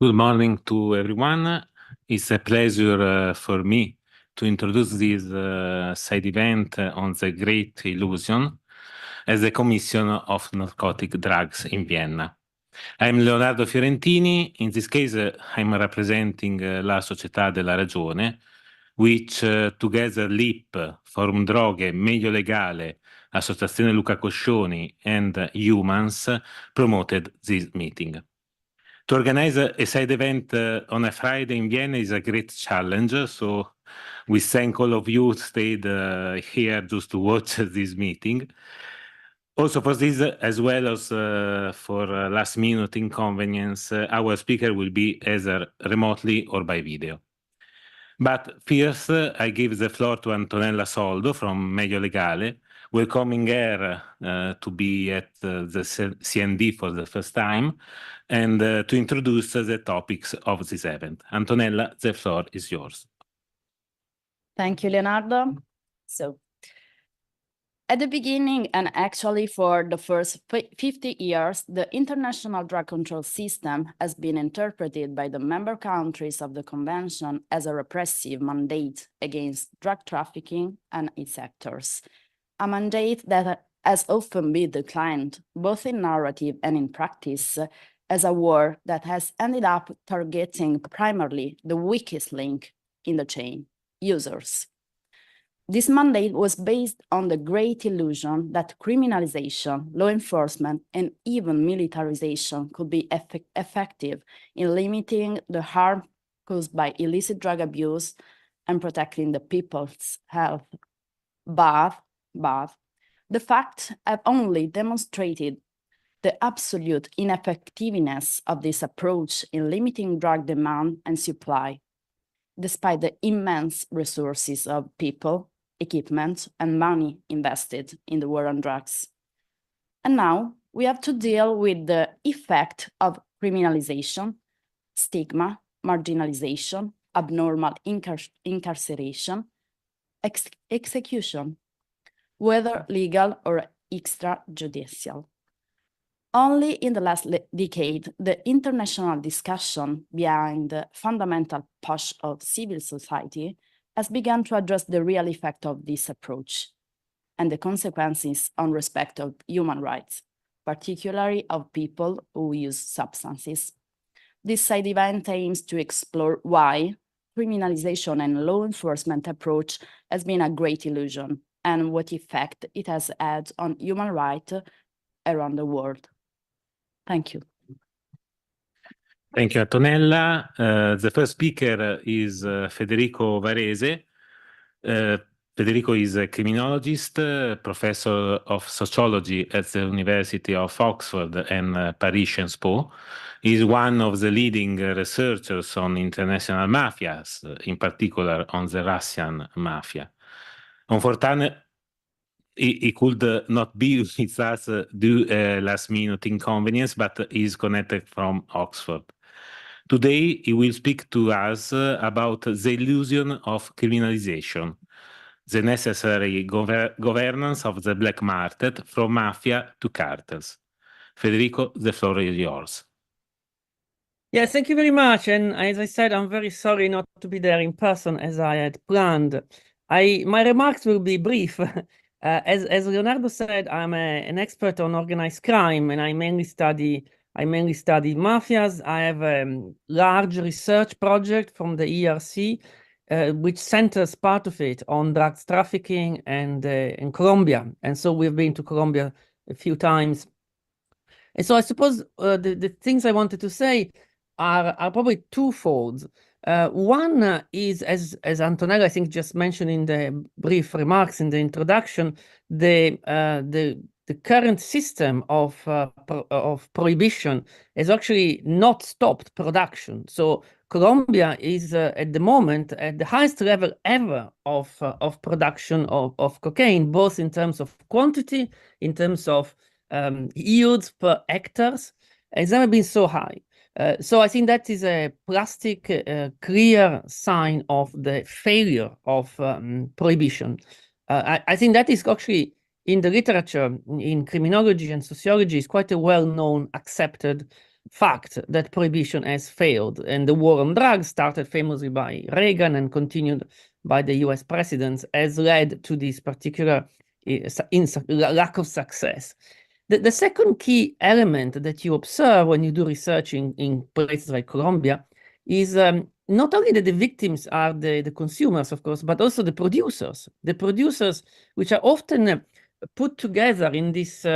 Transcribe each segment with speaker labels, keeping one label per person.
Speaker 1: Good morning to everyone. It's a pleasure for me to introduce this side event on the Great Illusion as the Commission of Narcotic Drugs in Vienna. I'm Leonardo Fiorentini. In this case, I'm representing la Società della Ragione, which together LIP, Forum Droghe, Meglio Legale, Associazione Luca Coscioni, and Humans promoted this meeting. To organize a side event on a Friday in Vienna is a great challenge, so we thank all of you who stayed here just to watch this meeting. Also for this, as well as for last-minute inconvenience, our speaker will be either remotely or by video. But first, I give the floor to Antonella Soldo from Meglio Legale, welcoming her to be at the CND for the first time and to introduce the topics of this event. Antonella, the floor is yours.
Speaker 2: Thank you, Leonardo. So, at the beginning, and actually for the first 50 years, the international drug control system has been interpreted by the member countries of the Convention as a repressive mandate against drug trafficking and its actors, a mandate that has often been declined, both in narrative and in practice, as a war that has ended up targeting primarily the weakest link in the chain, users. This mandate was based on the great illusion that criminalization, law enforcement, and even militarization could be effective in limiting the harm caused by illicit drug abuse and protecting the people's health. But the facts have only demonstrated the absolute ineffectiveness of this approach in limiting drug demand and supply, despite the immense resources of people, equipment, and money invested in the war on drugs. And now we have to deal with the effect of criminalization, stigma, marginalization, abnormal incarceration, execution, whether legal or extrajudicial. Only in the last decade, the international discussion behind the fundamental push of civil society has begun to address the real effect of this approach and the consequences on respect of human rights, particularly of people who use substances. This side event aims to explore why criminalization and law enforcement approach has been a great illusion and what effect it has had on human rights around the world. Thank you.
Speaker 1: Thank you, Antonella. The first speaker is Federico Varese. Federico is a criminologist, professor of sociology at the University of Oxford and Paris Sciences Po. He is one of the leading researchers on international mafias, in particular on the Russian mafia. Unfortunately, he could not be with us due last-minute inconvenience, but is connected from Oxford. Today, he will speak to us about the illusion of criminalization, the necessary governance of the black market from mafia to cartels. Federico, the floor is yours.
Speaker 3: Yes, thank you very much. And as I said, I'm very sorry not to be there in person as I had planned. My remarks will be brief. As Leonardo said, I'm an expert on organized crime, and I mainly study mafias. I have a large research project from the ERC, which centers part of it on drugs trafficking and in Colombia. And so we've been to Colombia a few times. And so I suppose the things I wanted to say are probably twofold. One is, as Antonella, I think, just mentioned in the brief remarks in the introduction, the current system of prohibition has actually not stopped production. So Colombia is at the moment at the highest level ever of production of cocaine, both in terms of quantity, in terms of yields per hectares. It's never been so high. So I think that is a plastic, clear sign of the failure of prohibition. I think that is actually in the literature, in criminology and sociology, is quite a well-known, accepted fact that prohibition has failed. And the war on drugs, started famously by Reagan and continued by the US presidents, has led to this particular lack of success. The second key element that you observe when you do research in places like Colombia is not only that the victims are the consumers, of course, but also the producers which are often put together in this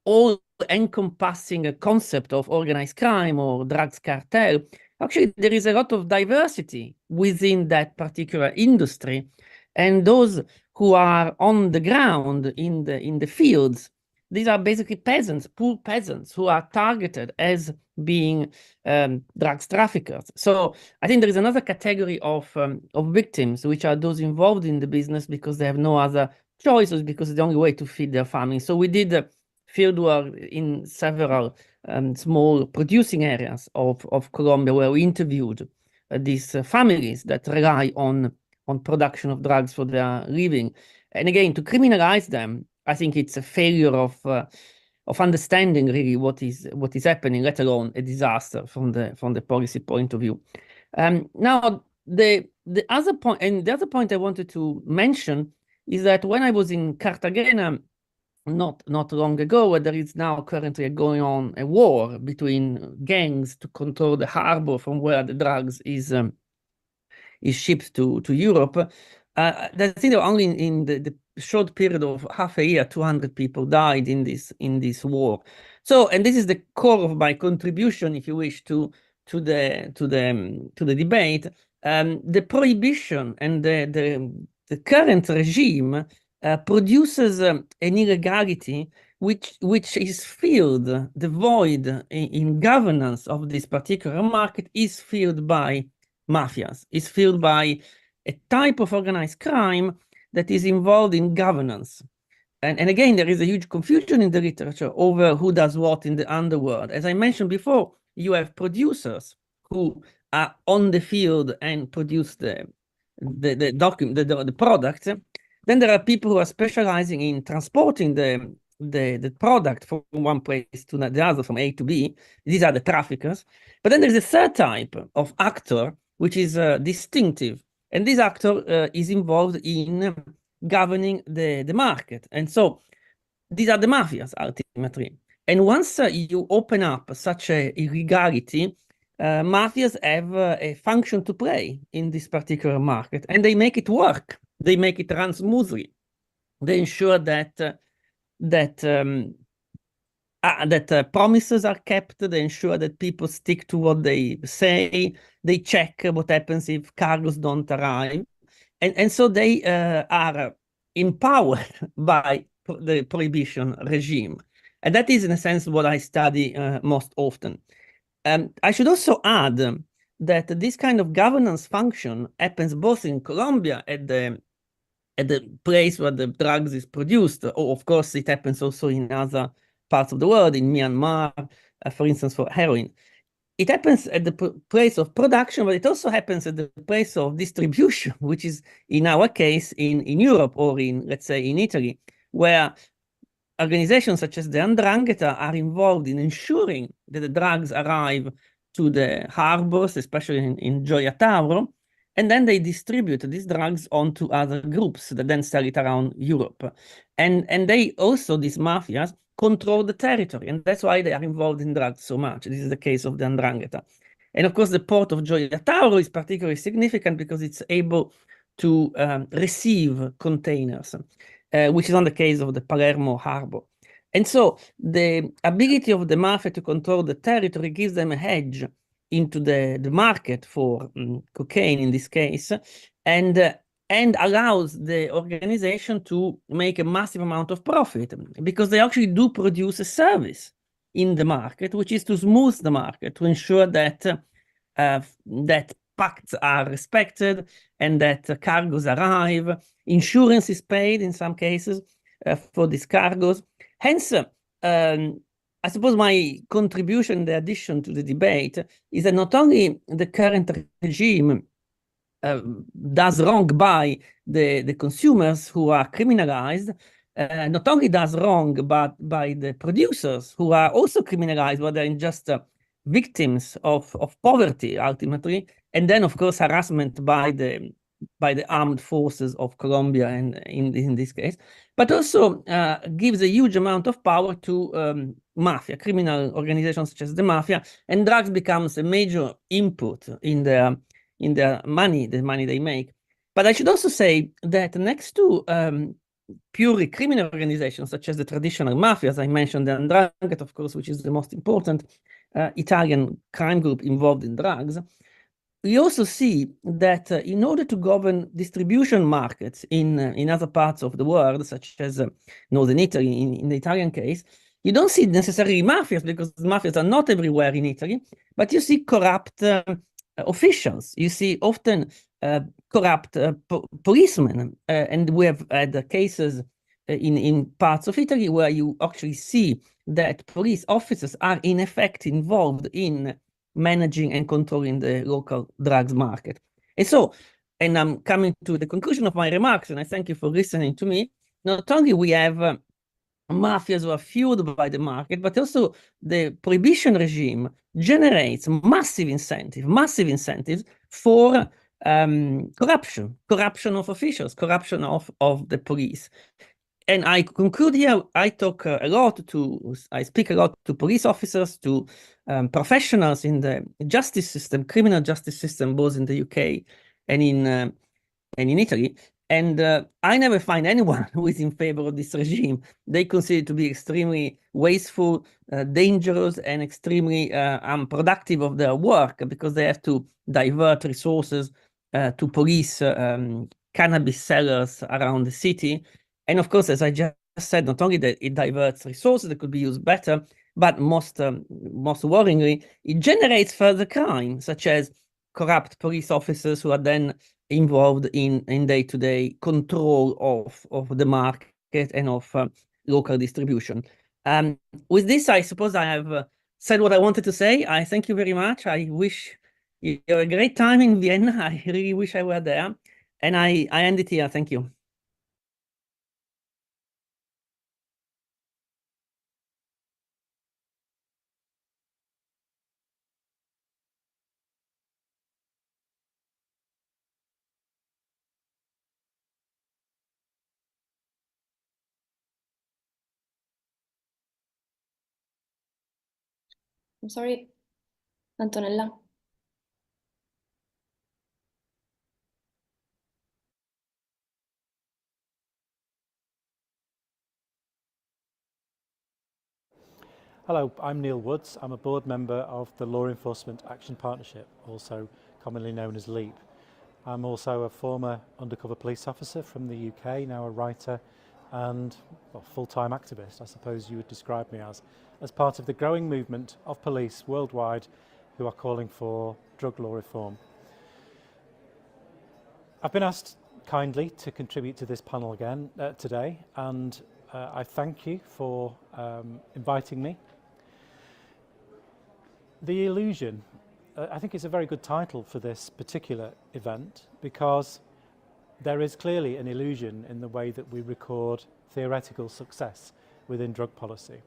Speaker 3: all-encompassing concept of organized crime or drugs cartel. Actually, there is a lot of diversity within that particular industry, and those who are on the ground in the fields, these are basically peasants, poor peasants, who are targeted as being drugs traffickers. So I think there is another category of victims, which are those involved in the business because they have no other choices, because it's the only way to feed their family. So we did field work in several small producing areas of Colombia, where we interviewed these families that rely on production of drugs for their living. And again, to criminalize them, I think it's a failure of understanding really what is happening, let alone a disaster from the policy point of view. Now, the other point, and the other point I wanted to mention is that when I was in Cartagena not long ago, where there is now currently going on a war between gangs to control the harbor from where the drugs is shipped to Europe. I think only in the short period of half a year, 200 people died in this war. So, and this is the core of my contribution, if you wish, to the debate. The prohibition and the current regime produces an illegality which is filled, the void in governance of this particular market is filled by mafias, is filled by a type of organized crime that is involved in governance. And again, there is a huge confusion in the literature over who does what in the underworld. As I mentioned before, you have producers who are on the field and produce the product. Then there are people who are specializing in transporting the product from one place to the other, from A to B. These are the traffickers. But then there's a third type of actor, which is distinctive. And this actor is involved in governing the market. And so these are the mafias, ultimately. And once you open up such a illegality, mafias have a function to play in this particular market, and they make it work. They make it run smoothly. They ensure that promises are kept. They ensure that people stick to what they say. They check what happens if cargoes don't arrive. And so they are empowered by the prohibition regime. And that is, in a sense, what I study most often. I should also add that this kind of governance function happens both in Colombia at the place where the drugs is produced, or of course it happens also in other parts of the world, in Myanmar, for instance, for heroin. It happens at the place of production, but it also happens at the place of distribution, which is, in our case, in Europe, or in, let's say, in Italy, where organizations such as the 'Ndrangheta are involved in ensuring that the drugs arrive to the harbors, especially in Gioia Tauro, and then they distribute these drugs onto other groups that then sell it around Europe. And they also, these mafias, control the territory, and that's why they are involved in drugs so much. This is the case of the 'Ndrangheta. And of course, the port of Gioia Tauro is particularly significant because it's able to receive containers, which is not the case of the Palermo harbor. And so the ability of the mafia to control the territory gives them a hedge into the market for cocaine in this case, and allows the organization to make a massive amount of profit, because they actually do produce a service in the market, which is to smooth the market, to ensure that that pacts are respected and that cargoes arrive. Insurance is paid in some cases for these cargoes. Hence, I suppose my contribution, the addition to the debate, is that not only the current regime does wrong by the consumers who are criminalized, not only does wrong, but by the producers who are also criminalized, but they're in just victims of poverty ultimately, and then of course harassment by the armed forces of Colombia, and in this case, but also gives a huge amount of power to mafia, criminal organizations such as the mafia, and drugs becomes a major input in their money, the money they make. But I should also say that next to purely criminal organizations such as the traditional mafia, as I mentioned, the 'Ndrangheta, of course, which is the most important Italian crime group involved in drugs, we also see that in order to govern distribution markets in other parts of the world, such as Northern Italy, in the Italian case, you don't see necessarily mafias, because mafias are not everywhere in Italy, but you see corrupt officials. You see often corrupt policemen, and we have had cases in parts of Italy where you actually see that police officers are in effect involved in managing and controlling the local drugs market. And so, and I'm coming to the conclusion of my remarks, and I thank you for listening to me. Not only we have mafias who are fueled by the market, but also the prohibition regime generates massive incentives for corruption of officials, corruption of the police. And I conclude here, I speak a lot to police officers, to professionals in the justice system, criminal justice system, both in the UK and in Italy. And I never find anyone who is in favor of this regime. They consider it to be extremely wasteful, dangerous, and extremely unproductive of their work, because they have to divert resources to police cannabis sellers around the city. And of course, as I just said, not only that it diverts resources that could be used better, but most worryingly, it generates further crime, such as corrupt police officers who are then involved in day-to-day control of the market and of local distribution. With this, I suppose I have said what I wanted to say. I thank you very much. I wish you a great time in Vienna. I really wish I were there. And I end it here. Thank you.
Speaker 4: I'm sorry, Antonella.
Speaker 5: Hello, I'm Neil Woods. I'm a board member of the Law Enforcement Action Partnership, also commonly known as LEAP. I'm also a former undercover police officer from the UK, now a writer and full-time activist, I suppose you would describe me as part of the growing movement of police worldwide who are calling for drug law reform. I've been asked kindly to contribute to this panel again today, and I thank you for inviting me. The Illusion, I think it's a very good title for this particular event, because there is clearly an illusion in the way that we record theoretical success within drug policy.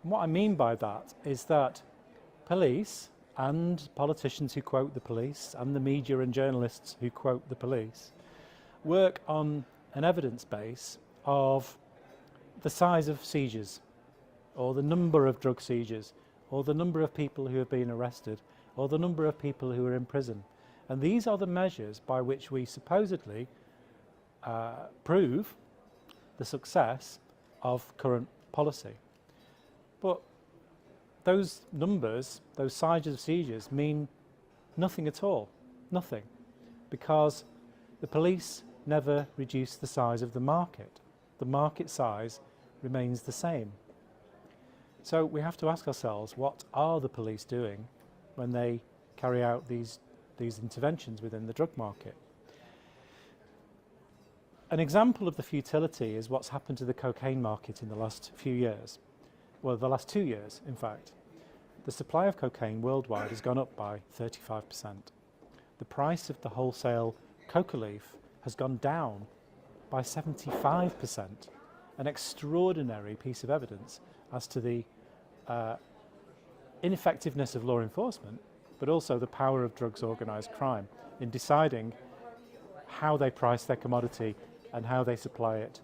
Speaker 5: And what I mean by that is that police and politicians who quote the police and the media and journalists who quote the police work on an evidence base of the size of seizures, or the number of drug seizures, or the number of people who have been arrested, or the number of people who are in prison. And these are the measures by which we supposedly prove the success of current policy. But those numbers, those sizes of seizures, mean nothing at all, nothing, because the police never reduce the size of the market. The market size remains the same. So we have to ask ourselves, what are the police doing when they carry out these interventions within the drug market? An example of the futility is what's happened to the cocaine market in the last few years. Well, the last 2 years, in fact. The supply of cocaine worldwide has gone up by 35%. The price of the wholesale coca leaf has gone down by 75%. An extraordinary piece of evidence as to the ineffectiveness of law enforcement, but also the power of drugs organised crime in deciding how they price their commodity and how they supply it.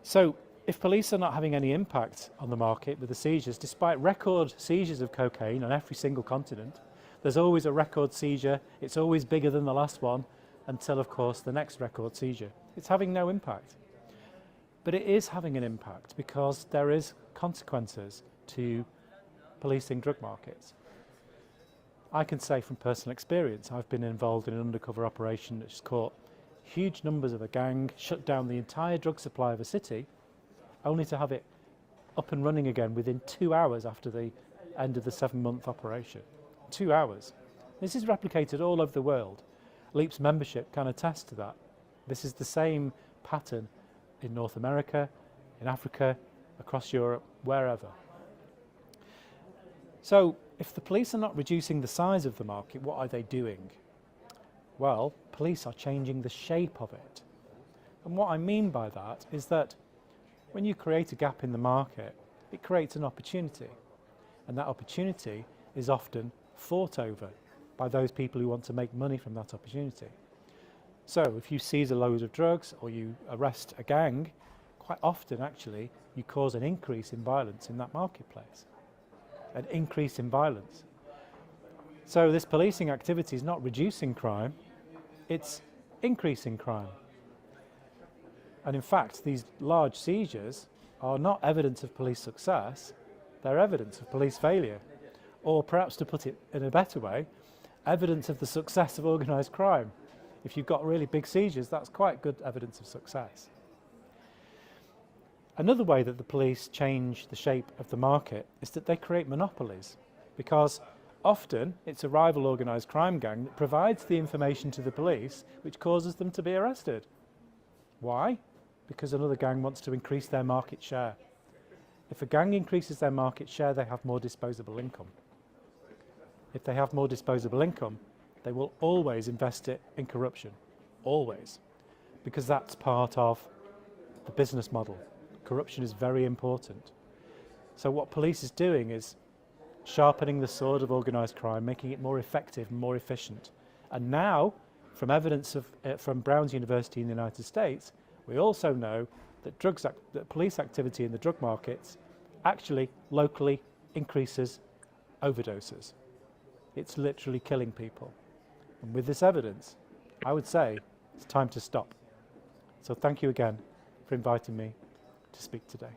Speaker 5: So if police are not having any impact on the market with the seizures, despite record seizures of cocaine on every single continent, there's always a record seizure, it's always bigger than the last one, until of course the next record seizure. It's having no impact. But it is having an impact because there is consequences to policing drug markets. I can say from personal experience, I've been involved in an undercover operation which has caught huge numbers of a gang, shut down the entire drug supply of a city, only to have it up and running again within 2 hours after the end of the 7-month operation. 2 hours. This is replicated all over the world. LEAP's membership can attest to that. This is the same pattern in North America, in Africa, across Europe, wherever. So if the police are not reducing the size of the market, what are they doing? Well, police are changing the shape of it. And what I mean by that is that when you create a gap in the market, it creates an opportunity. And that opportunity is often fought over by those people who want to make money from that opportunity. So if you seize a load of drugs or you arrest a gang, quite often actually you cause an increase in violence in that marketplace. An increase in violence. So this policing activity is not reducing crime, it's increasing crime. And in fact, these large seizures are not evidence of police success, they're evidence of police failure. Or perhaps to put it in a better way, evidence of the success of organised crime. If you've got really big seizures, that's quite good evidence of success. Another way that the police change the shape of the market is that they create monopolies, because often it's a rival organised crime gang that provides the information to the police which causes them to be arrested. Why? Because another gang wants to increase their market share. If a gang increases their market share, they have more disposable income. If they have more disposable income, they will always invest it in corruption. Always. Because that's part of the business model. Corruption is very important. So what police is doing is sharpening the sword of organised crime, making it more effective and more efficient. And now, from evidence from Brown's University in the United States, we also know that that police activity in the drug markets actually locally increases overdoses. It's literally killing people. And with this evidence, I would say it's time to stop. So thank you again for inviting me to speak today.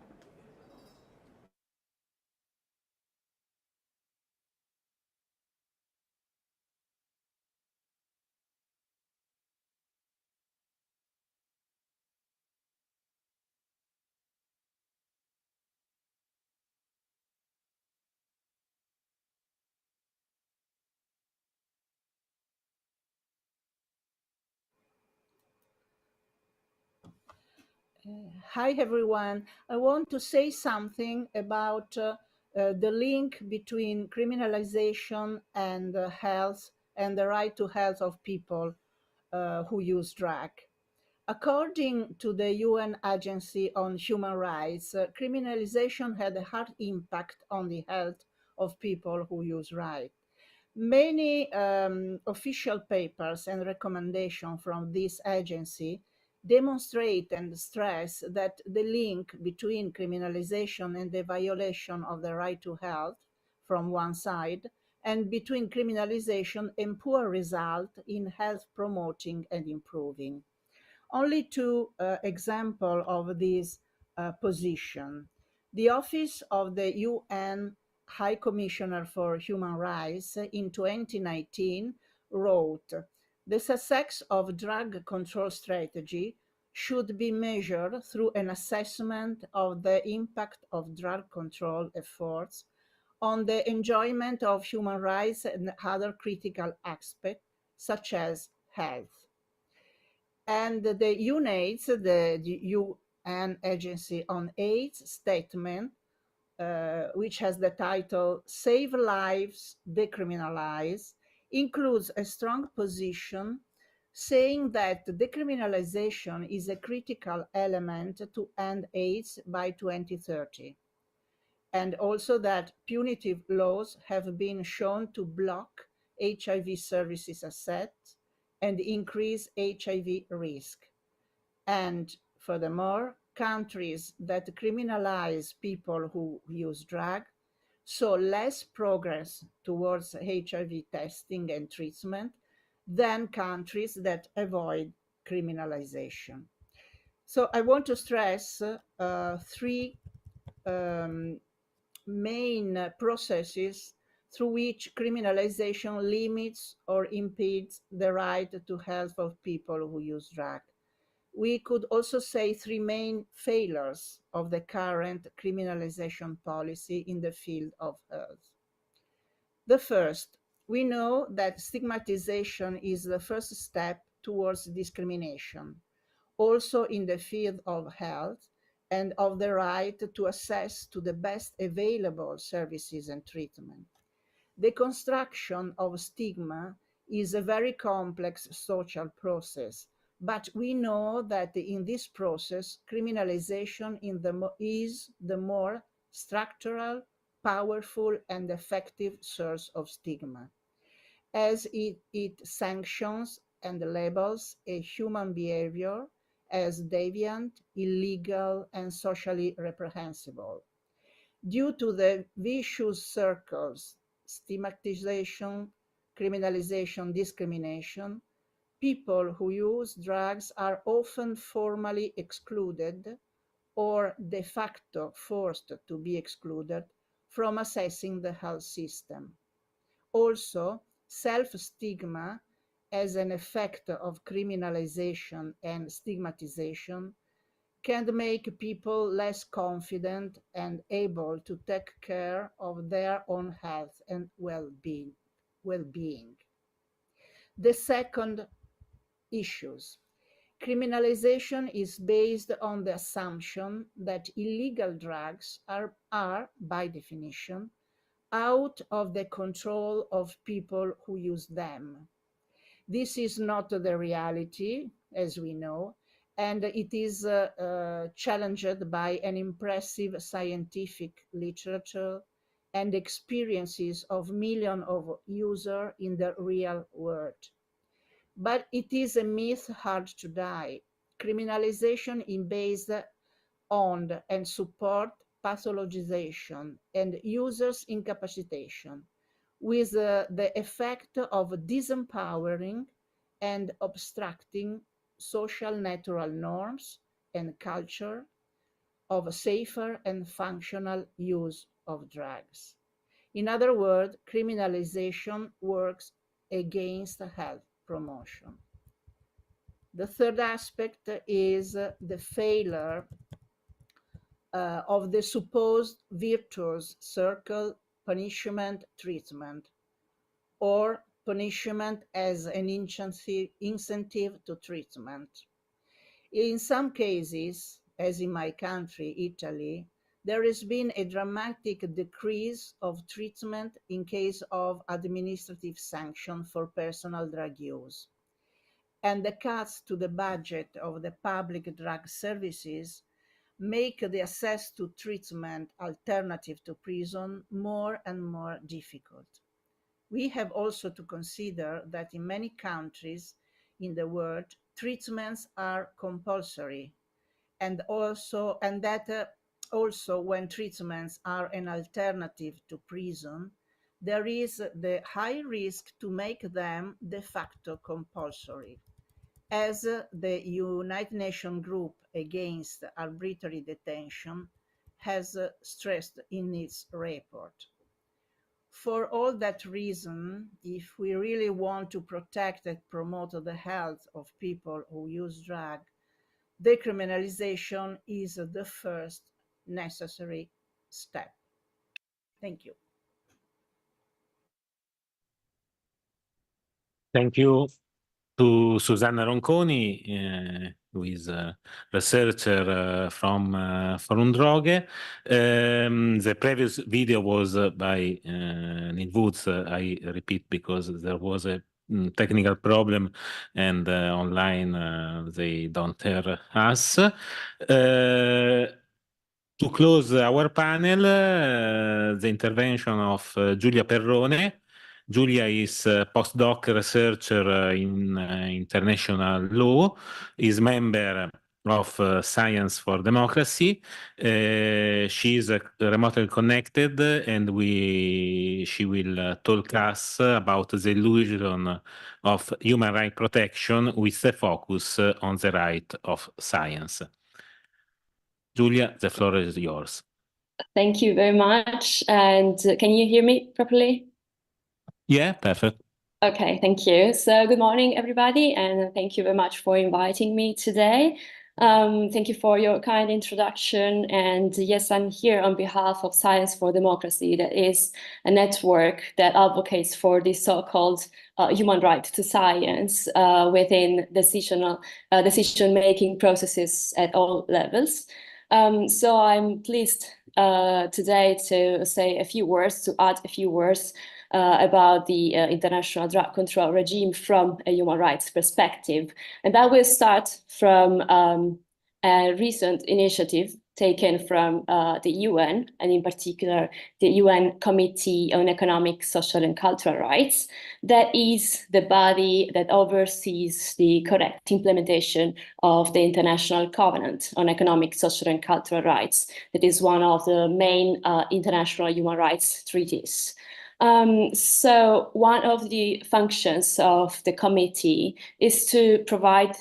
Speaker 6: Hi everyone. I want to say something about the link between criminalization and health and the right to health of people who use drug. According to the UN Agency on Human Rights, criminalization had a hard impact on the health of people who use drug. Many official papers and recommendations from this agency demonstrate and stress that the link between criminalization and the violation of the right to health from one side, and between criminalization and poor result in health promoting and improving. Only two examples of this position. The Office of the UN High Commissioner for Human Rights in 2019 wrote, "The success of drug control strategy should be measured through an assessment of the impact of drug control efforts on the enjoyment of human rights and other critical aspects, such as health." And the UNAIDS, the UN Agency on AIDS statement, which has the title Save Lives, Decriminalize, includes a strong position saying that decriminalization is a critical element to end AIDS by 2030. and also that punitive laws have been shown to block HIV services assets and increase HIV risk. And furthermore, countries that criminalize people who use drugs saw less progress towards HIV testing and treatment than countries that avoid criminalization. So I want to stress three main processes through which criminalization limits or impedes the right to health of people who use drugs. We could also say three main failures of the current criminalization policy in the field of health. The first, we know that stigmatization is the first step towards discrimination, also in the field of health and of the right to access to the best available services and treatment. The construction of stigma is a very complex social process, but we know that in this process, criminalization is the more structural, powerful, and effective source of stigma, as it sanctions and labels a human behavior as deviant, illegal, and socially reprehensible. Due to the vicious circles, stigmatization, criminalization, discrimination, people who use drugs are often formally excluded or de facto forced to be excluded from accessing the health system. Also, self-stigma as an effect of criminalization and stigmatization can make people less confident and able to take care of their own health and well-being. The second issues. Criminalization is based on the assumption that illegal drugs are by definition, out of the control of people who use them. This is not the reality, as we know, and it is challenged by an impressive scientific literature and experiences of millions of users in the real world. But it is a myth hard to die. Criminalization is based on and support pathologization and users' incapacitation, with the effect of disempowering and obstructing social natural norms and culture of safer and functional use of drugs. In other words, criminalization works against health promotion. The third aspect is the failure of the supposed virtuous circle punishment treatment, or punishment as an incentive to treatment. In some cases, as in my country, Italy, there has been a dramatic decrease of treatment in case of administrative sanction for personal drug use. And the cuts to the budget of the public drug services make the access to treatment alternative to prison more and more difficult. We have also to consider that in many countries in the world, treatments are compulsory, and that also when treatments are an alternative to prison, there is the high risk to make them de facto compulsory, as the United Nations Group Against Arbitrary Detention has stressed in its report. For all that reason, if we really want to protect and promote the health of people who use drugs, decriminalization is the first necessary step. Thank you.
Speaker 1: Thank you to Susanna Ronconi, who is a researcher from Droghe. The previous video was by Neil Woods. I repeat because there was a technical problem and online they don't hear us. To close our panel, the intervention of Giulia Perrone. Giulia is a postdoc researcher in international law, is member of Science for Democracy. She is remotely connected, and she will talk us about the illusion of human rights protection with a focus on the right of science. Giulia, the floor is yours.
Speaker 4: Thank you very much. And can you hear me properly?
Speaker 1: Yeah, perfect.
Speaker 4: Okay, thank you. So good morning, everybody, and thank you very much for inviting me today. Thank you for your kind introduction. And yes, I'm here on behalf of Science for Democracy, that is a network that advocates for the so-called human right to science within decision-making processes at all levels. So I'm pleased today to say a few words, to add a few words about the international drug control regime from a human rights perspective. And that will start from a recent initiative taken from the UN, and in particular, the UN Committee on Economic, Social and Cultural Rights. That is the body that oversees the correct implementation of the International Covenant on Economic, Social and Cultural Rights. That is one of the main international human rights treaties. So one of the functions of the committee is to provide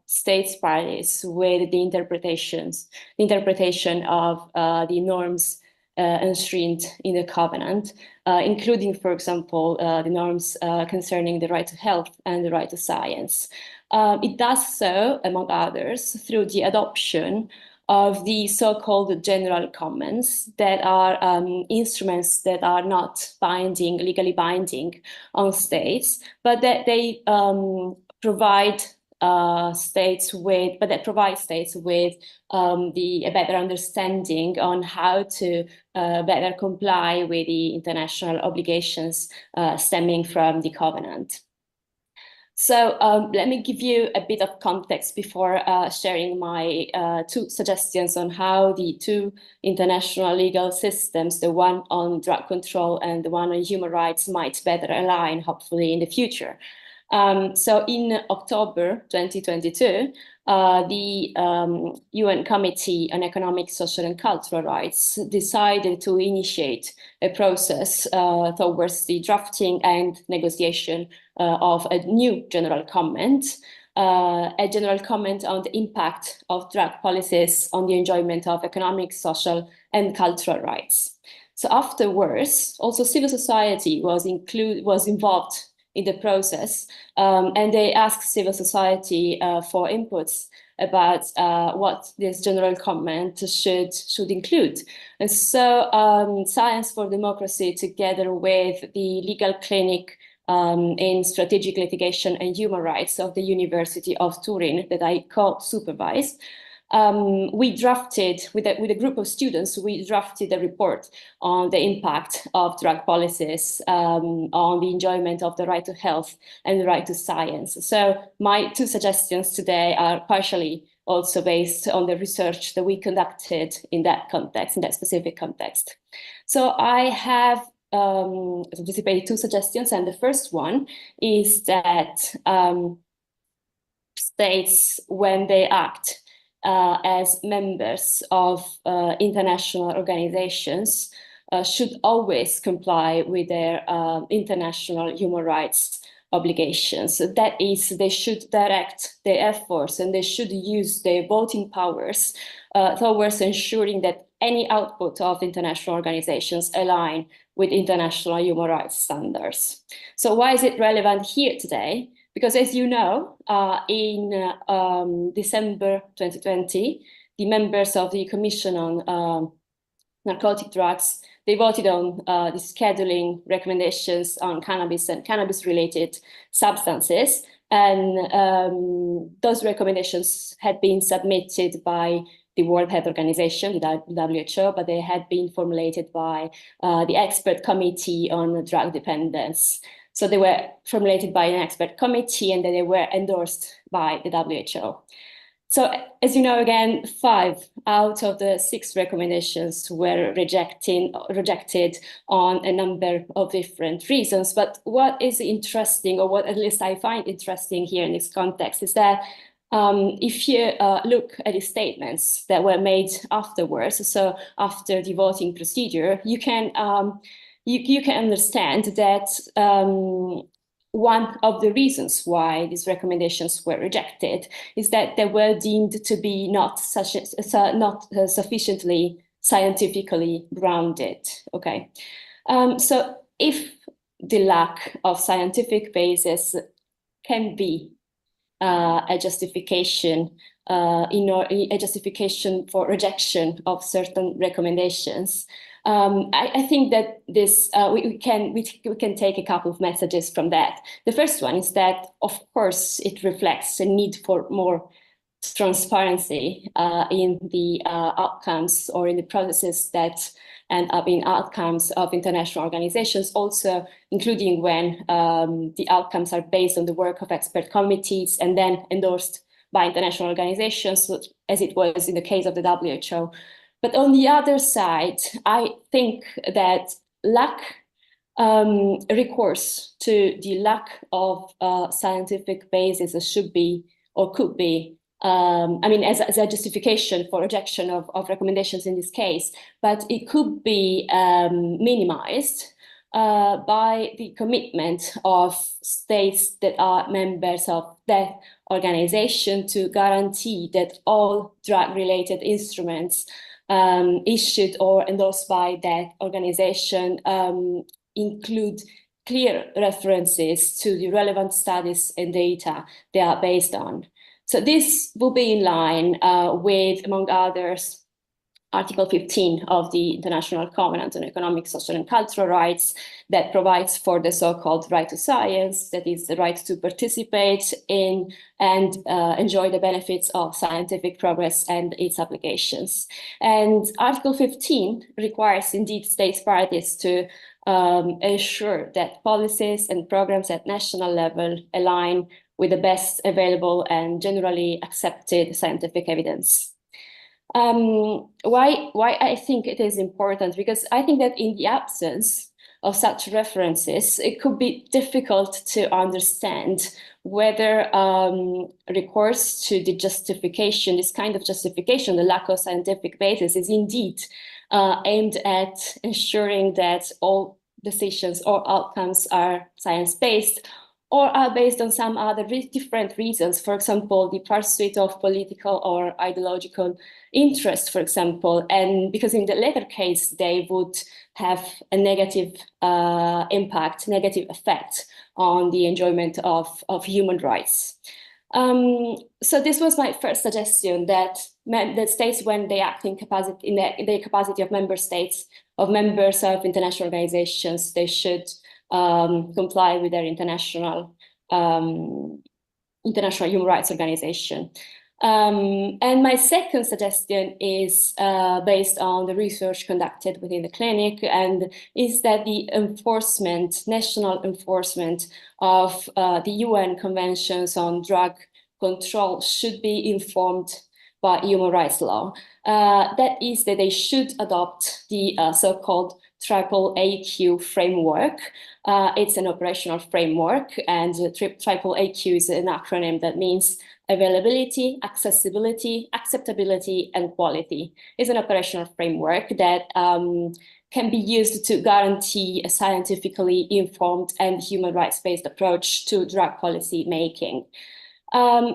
Speaker 4: states parties with the interpretation of the norms enshrined in the covenant, including, for example, the norms concerning the right to health and the right to science. It does so, among others, through the adoption of the so-called general comments, that are instruments that are not binding, legally binding on states, but that they provide states with a better understanding on how to better comply with the international obligations stemming from the covenant. So let me give you a bit of context before sharing my two suggestions on how the two international legal systems, the one on drug control and the one on human rights, might better align, hopefully, in the future. So in October 2022, the UN Committee on Economic, Social and Cultural Rights decided to initiate a process towards the drafting and negotiation of a new general comment, on the impact of drug policies on the enjoyment of economic, social and cultural rights. So afterwards, also civil society was involved in the process, and they asked civil society for inputs about what this general comment should include. And so Science for Democracy, together with the legal clinic in strategic litigation and human rights of the University of Turin that I co-supervised, we drafted, with a group of students, we drafted a report on the impact of drug policies on the enjoyment of the right to health and the right to science. So my two suggestions today are partially also based on the research that we conducted in that context, in that specific context. So I have anticipated two suggestions, and the first one is that states, when they act as members of international organizations, should always comply with their international human rights obligations. So that is, they should direct their efforts and they should use their voting powers towards ensuring that any output of international organizations align with international human rights standards. So why is it relevant here today? Because as you know, in December 2020, the members of the Commission on Narcotic Drugs, they voted on the scheduling recommendations on cannabis and cannabis-related substances. And those recommendations had been submitted by the World Health Organization, the WHO, but they had been formulated by the Expert Committee on Drug Dependence. So they were formulated by an expert committee and then they were endorsed by the WHO. So as you know, again, 5 out of the 6 recommendations were rejected on a number of different reasons. But what is interesting, or what at least I find interesting here in this context, is that if you look at the statements that were made afterwards, so after the voting procedure, you can understand that one of the reasons why these recommendations were rejected is that they were deemed to be not sufficiently scientifically grounded. Okay, so if the lack of scientific basis can be a justification a justification for rejection of certain recommendations, I think that this we can take a couple of messages from that. The first one is that, of course, it reflects a need for more transparency in the outcomes or in the processes that end up in outcomes of international organizations, also including when the outcomes are based on the work of expert committees and then endorsed by international organizations, as it was in the case of the WHO. But on the other side, I think that recourse to the lack of scientific basis should be, or could be, I mean, as a justification for rejection of recommendations in this case, but it could be minimized by the commitment of states that are members of that organization to guarantee that all drug-related instruments issued or endorsed by that organization include clear references to the relevant studies and data they are based on. So this will be in line with, among others, Article 15 of the International Covenant on Economic, Social, and Cultural Rights that provides for the so-called right to science, that is the right to participate in and enjoy the benefits of scientific progress and its applications. And Article 15 requires indeed states parties to ensure that policies and programs at national level align with the best available and generally accepted scientific evidence. Why I think it is important? Because I think that in the absence of such references, it could be difficult to understand whether recourse to the justification, this kind of justification, the lack of scientific basis, is indeed aimed at ensuring that all decisions or outcomes are science-based, or are based on some other different reasons, for example, the pursuit of political or ideological interest, for example, and because in the latter case, they would have a negative impact, negative effect on the enjoyment of human rights. So this was my first suggestion, that states, when they act in the capacity of member states, of members of international organizations, they should comply with their international human rights organization. And my second suggestion is based on the research conducted within the clinic, and is that the national enforcement of the UN Conventions on Drug Control should be informed by human rights law. That is that they should adopt the so-called AAAQ framework. It's an operational framework, and AAAQ is an acronym that means availability, accessibility, acceptability, and quality. It's an operational framework that can be used to guarantee a scientifically informed and human rights-based approach to drug policy making.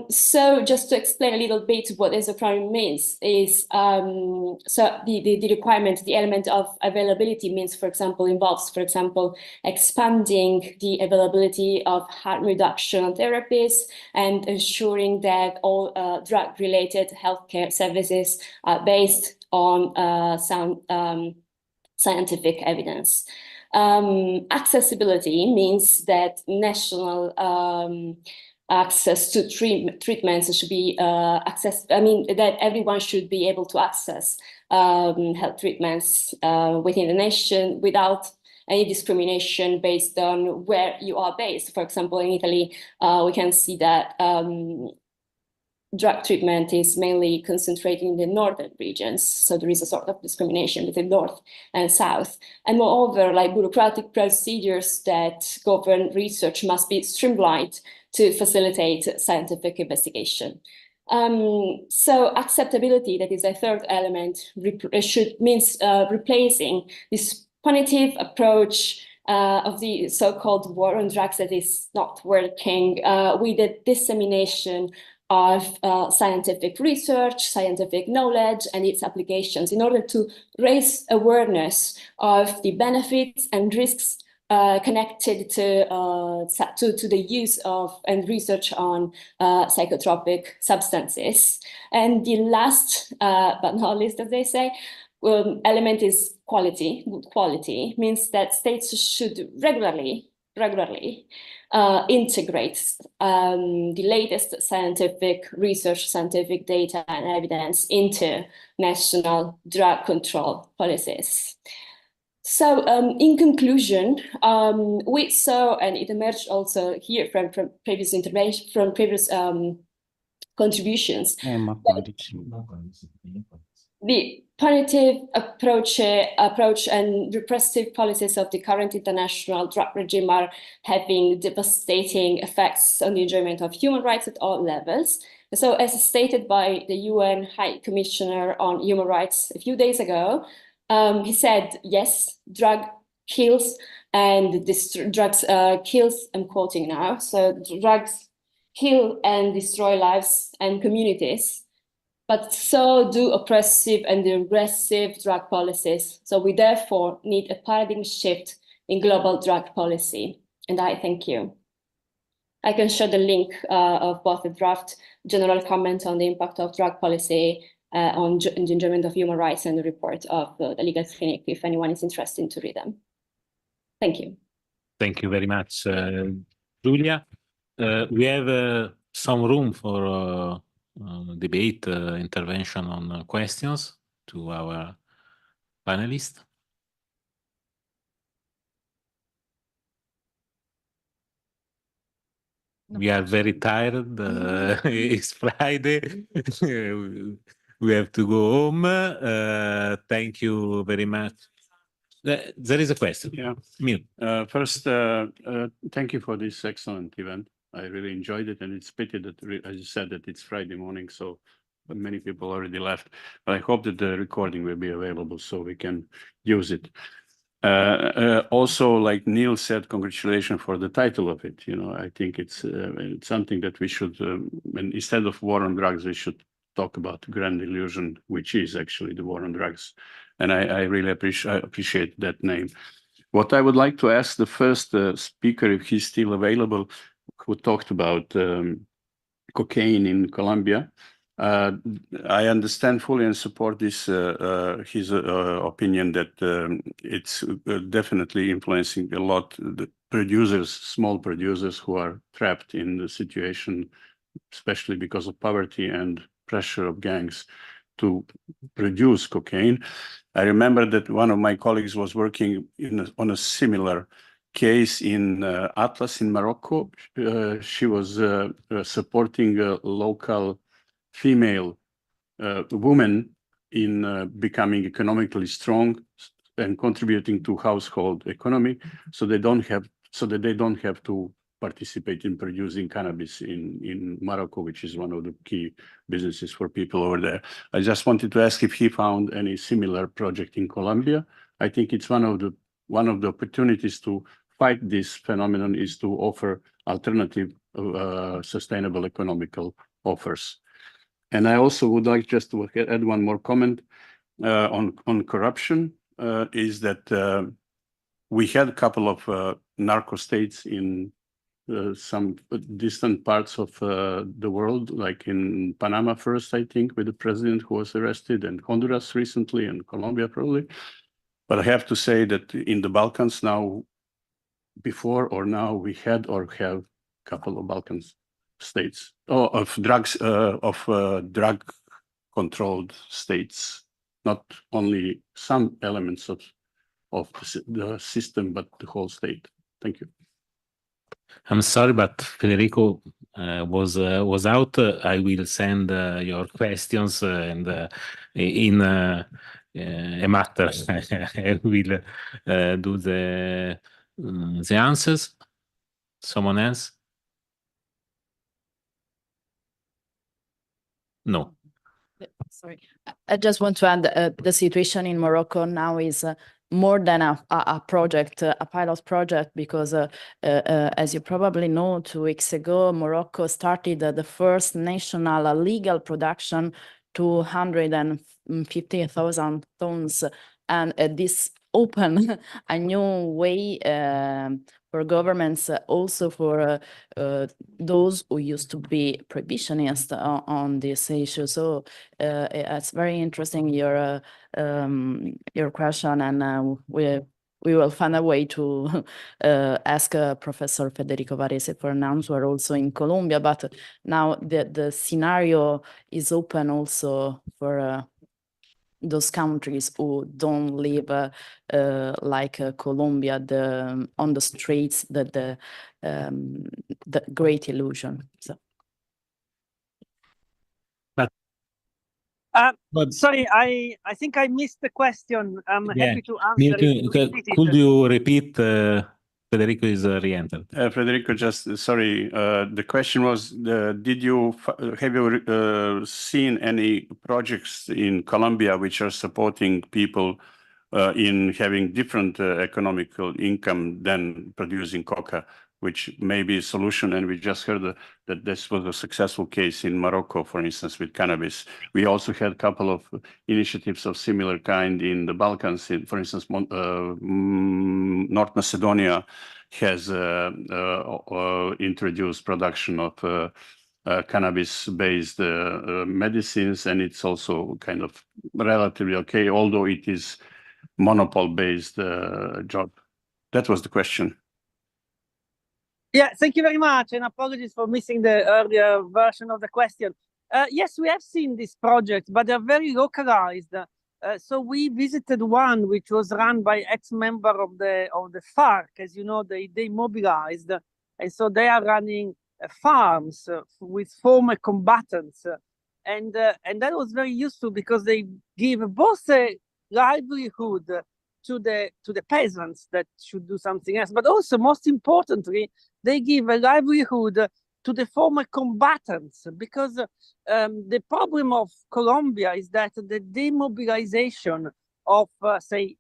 Speaker 4: So just to explain a little bit what this acronym means is, so the requirement, the element of availability means, involves, for example, expanding the availability of harm reduction therapies and ensuring that all drug-related healthcare services are based on sound scientific evidence. Accessibility means that national access to treatments should be that everyone should be able to access health treatments within the nation without any discrimination based on where you are based. For example, in Italy, we can see that drug treatment is mainly concentrated in the northern regions. So there is a sort of discrimination between North and South. And moreover, like bureaucratic procedures that govern research must be streamlined to facilitate scientific investigation. So acceptability, that is a third element, means replacing this punitive approach of the so-called war on drugs that is not working with the dissemination of scientific research, scientific knowledge, and its applications in order to raise awareness of the benefits and risks connected to the use of and research on psychotropic substances. And the last, but not least, as they say, element is quality. Good quality means that states should regularly integrate the latest scientific research, scientific data and evidence into national drug control policies. So in conclusion, we saw, and it emerged also here from previous information, from previous contributions, the punitive approach and repressive policies of the current international drug regime are having devastating effects on the enjoyment of human rights at all levels. So as stated by the UN High Commissioner on Human Rights a few days ago, he said, yes, drug kills, and drugs kills, I'm quoting now, so drugs kill and destroy lives and communities, but so do oppressive and regressive drug policies. So we therefore need a paradigm shift in global drug policy. And I thank you. I can share the link of both the draft general comment on the impact of drug policy on the enjoyment of human rights and the report of the legal clinic, if anyone is interested to read them. Thank you.
Speaker 1: Thank you very much, Julia. We have some room for debate, intervention on questions to our panelists. We are very tired. It's Friday. We have to go home. Thank you very much. There is a question.
Speaker 7: Yeah.
Speaker 1: Mil.
Speaker 7: First, thank you for this excellent event. I really enjoyed it, and it's pity that, as you said, that it's Friday morning, so many people already left. But I hope that the recording will be available so we can use it. Also, like Neil said, congratulations for the title of it. You know, I think it's something that we should, instead of war on drugs, we should talk about grand illusion, which is actually the war on drugs. And I really appreciate that name. What I would like to ask the first speaker, if he's still available, who talked about cocaine in Colombia. I understand fully and support this his opinion that it's definitely influencing a lot the producers, small producers who are trapped in the situation, especially because of poverty and pressure of gangs to produce cocaine. I remember that one of my colleagues was working on a similar case in Atlas in Morocco. She was supporting a local female woman in becoming economically strong and contributing to household economy, so that they don't have to participate in producing cannabis in Morocco, which is one of the key businesses for people over there. I just wanted to ask if he found any similar project in Colombia. I think it's one of the opportunities to fight this phenomenon is to offer alternative sustainable economical offers. And I also would like just to add one more comment on corruption, is that we had a couple of narco states in some distant parts of the world, like in Panama first, I think, with the president who was arrested, and Honduras recently, and Colombia probably. But I have to say that in the Balkans now, before or now, we had or have a couple of Balkan states of drug controlled states, not only some elements of the system, but the whole state. Thank you.
Speaker 1: I'm sorry, but Federico, was out, I will send your questions and in a matter I will do the answers. Someone else? No.
Speaker 2: Sorry, I just want to add the situation in Morocco now is more than a project, a pilot project, because as you probably know, 2 weeks ago, Morocco started the first national legal production, 250,000 tons, and this open a new way for governments, also for those who used to be prohibitionists on this issue. So it's very interesting your question, and we will find a way to ask Professor Federico Varese for an answer also in Colombia. But now the scenario is open also for those countries who don't live like Colombia, on the streets, the great illusion. So.
Speaker 3: Sorry, I think I missed the question. I'm happy to answer it.
Speaker 1: Could you repeat? Federico is re-entered.
Speaker 7: Federico, just sorry. The question was: have you seen any projects in Colombia which are supporting people in having different economical income than producing coca, which may be a solution? And we just heard that this was a successful case in Morocco, for instance, with cannabis. We also had a couple of initiatives of similar kind in the Balkans. For instance, North Macedonia has introduced production of cannabis-based medicines, and it's also kind of relatively okay, although it is monopole-based job. That was the question.
Speaker 3: Yeah, thank you very much, and apologies for missing the earlier version of the question. Yes, we have seen these projects, but they're very localized. So we visited one which was run by ex-member of the FARC. As you know, they mobilized, and so they are running farms with former combatants, and that was very useful because they give both a livelihood to the peasants that should do something else, but also, most importantly, they give a livelihood to the former combatants, because the problem of Colombia is that the demobilization of, say,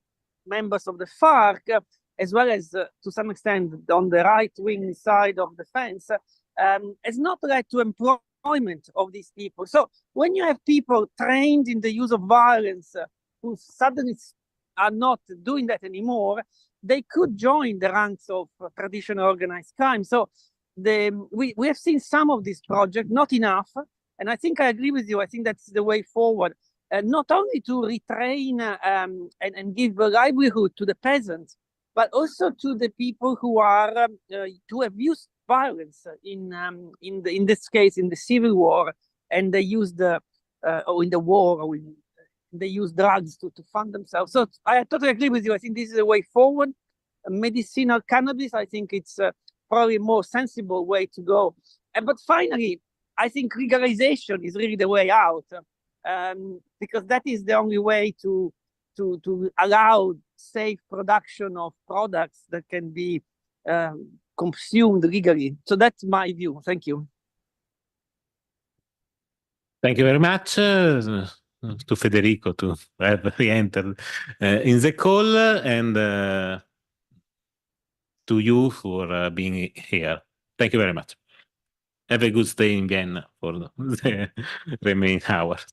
Speaker 3: members of the FARC, as well as to some extent on the right-wing side of the fence, has not led to employment of these people. So when you have people trained in the use of violence who suddenly are not doing that anymore, they could join the ranks of traditional organized crime. So we have seen some of this project, not enough, and I think I agree with you. I think that's the way forward, not only to retrain and give a livelihood to the peasants, but also to the people who are to have used violence in this case in the civil war, and they used or in the war, or they use drugs to fund themselves. So I totally agree with you. I think this is a way forward. Medicinal cannabis, I think it's probably a more sensible way to go. But finally, I think legalization is really the way out, because that is the only way to allow safe production of products that can be consumed legally. So that's my view. Thank you.
Speaker 1: Thank you very much to Federico to have re-entered in the call, and to you for being here. Thank you very much. Have a good stay in Vienna for the remaining hours.